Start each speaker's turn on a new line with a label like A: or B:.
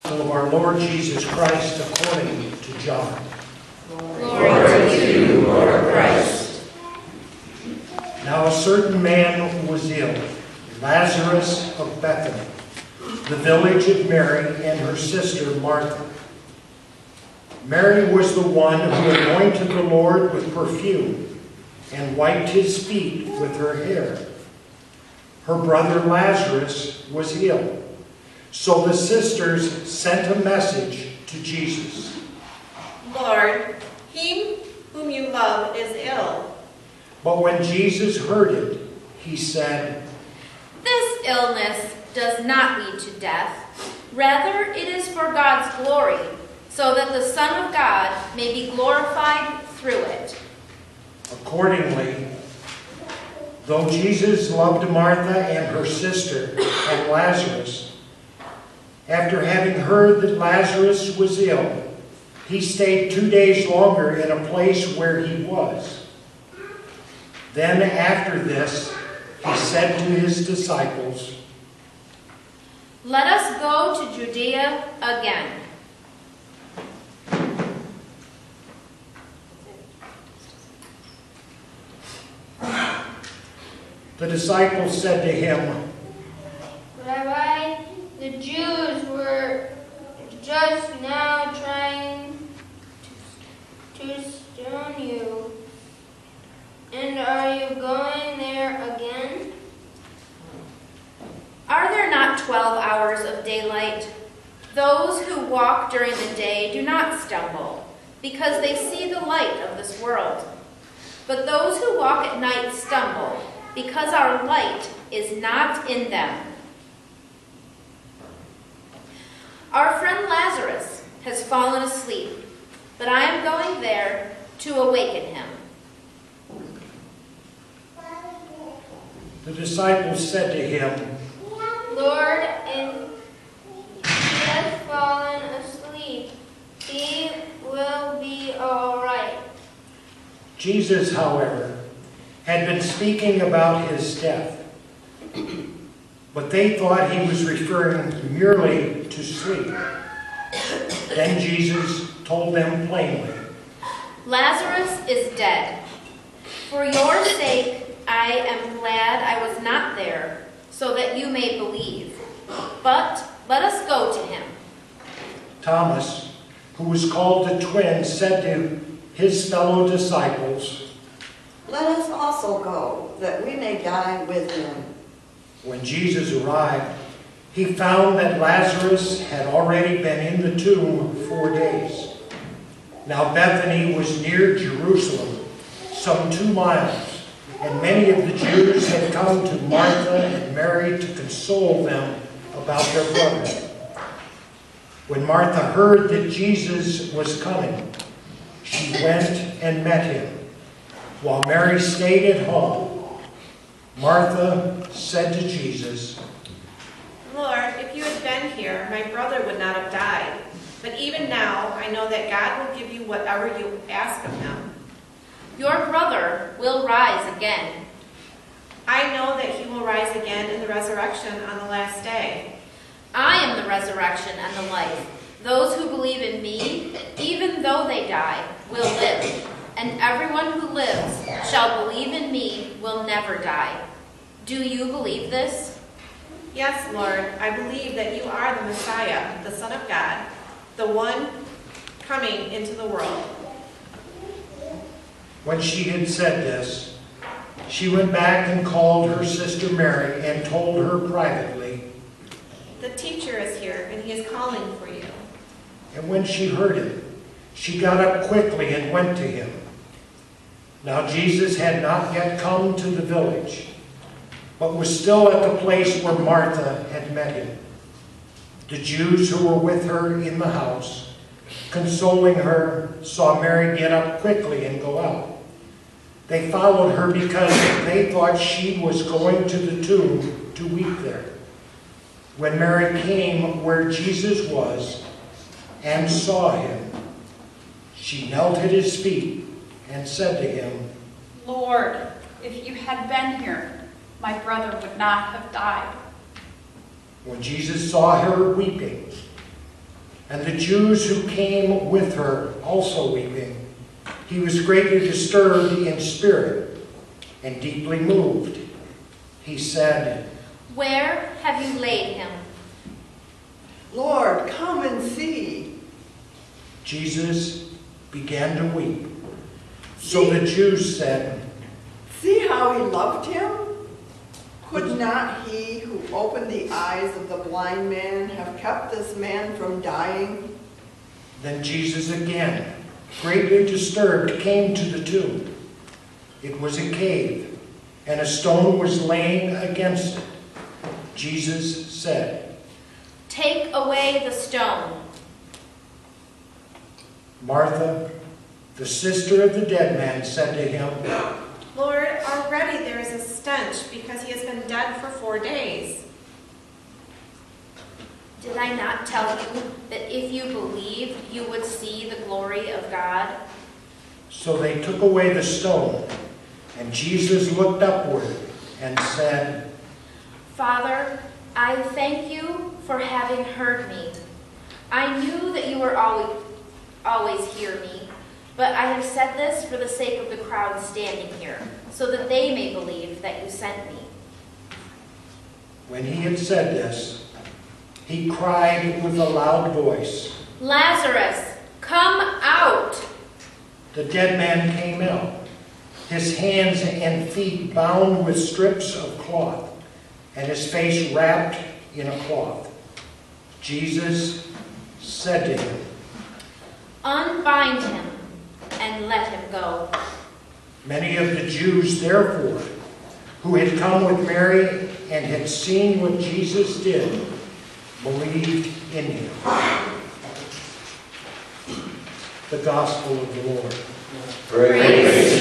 A: Of our Lord Jesus Christ according to John.
B: Glory to you, Lord Christ.
A: Now a certain man who was ill, Lazarus of Bethany, the village of Mary and her sister Martha. Mary was the one who anointed the Lord with perfume and wiped his feet with her hair. Her brother Lazarus was ill. So the sisters sent a message to Jesus.
B: Lord, he whom you love is ill.
A: But when Jesus heard it, he said,
C: This illness does not lead to death. Rather, it is for God's glory, so that the Son of God may be glorified through it.
A: Accordingly, though Jesus loved Martha and her sister and Lazarus, after having heard that Lazarus was ill, he stayed 2 days longer in a place where he was. Then after this, he said to his disciples,
C: Let us go to Judea again.
A: The disciples said to him,
D: Rabbi, the Jews were just now trying to stone you. And are you going there again?
C: Are there not 12 hours of daylight? Those who walk during the day do not stumble, because they see the light of this world. But those who walk at night stumble, because our light is not in them. Our friend Lazarus has fallen asleep, but I am going there to awaken him.
A: The disciples said to him,
D: Lord, if he has fallen asleep, he will be all right.
A: Jesus, however, had been speaking about his death, but they thought he was referring merely to sleep. Then Jesus told them plainly,
C: Lazarus is dead. For your sake, I am glad I was not there, so that you may believe. But let us go to him.
A: Thomas, who was called the twin, said to his fellow disciples,
E: Let us also go, that we may die with him.
A: When Jesus arrived, he found that Lazarus had already been in the tomb 4 days. Now Bethany was near Jerusalem, some 2 miles, and many of the Jews had come to Martha and Mary to console them about their brother. When Martha heard that Jesus was coming, she went and met him, while Mary stayed at home. Martha said to Jesus,
B: Lord, if you had been here, my brother would not have died. But even now, I know that God will give you whatever you ask of him.
C: Your brother will rise again.
B: I know that he will rise again in the resurrection on the last day.
C: I am the resurrection and the life. Those who believe in me, even though they die, will live. And everyone who lives shall believe in me will never die. Do you believe this?
B: Yes, Lord, I believe that you are the Messiah, the Son of God, the one coming into the world.
A: When she had said this, she went back and called her sister Mary and told her privately.
B: The teacher is here, and he is calling for you.
A: And when she heard it, she got up quickly and went to him. Now Jesus had not yet come to the village, but was still at the place where Martha had met him. The Jews who were with her in the house, consoling her, saw Mary get up quickly and go out. They followed her because they thought she was going to the tomb to weep there. When Mary came where Jesus was and saw him, she knelt at his feet and said to him,
F: Lord, if you had been here, my brother would not have died.
A: When Jesus saw her weeping, and the Jews who came with her also weeping. He was greatly disturbed in spirit and deeply moved. He said,
C: "Where have you laid him?"
E: Lord, come and see.
A: Jesus began to weep. So the Jews said,
G: See how he loved him? Could not he who opened the eyes of the blind man have kept this man from dying?
A: Then Jesus again, greatly disturbed, came to the tomb. It was a cave, and a stone was laying against it. Jesus said,
C: "Take away the stone."
A: Martha, the sister of the dead man, said to him,
B: Lord, already there is a stench because he has been dead for 4 days.
C: Did I not tell you that if you believed, you would see the glory of God?
A: So they took away the stone, and Jesus looked upward and said,
C: Father, I thank you for having heard me. I knew that you were always hear me, but I have said this for the sake of the crowd standing here, so that they may believe that you sent me.
A: When he had said this, he cried with a loud voice.
C: Lazarus, come out!
A: The dead man came out, his hands and feet bound with strips of cloth, and his face wrapped in a cloth. Jesus said to him,
C: Unbind him and let him go.
A: Many of the Jews, therefore, who had come with Mary and had seen what Jesus did, believed in him. The Gospel of the Lord.
H: Praise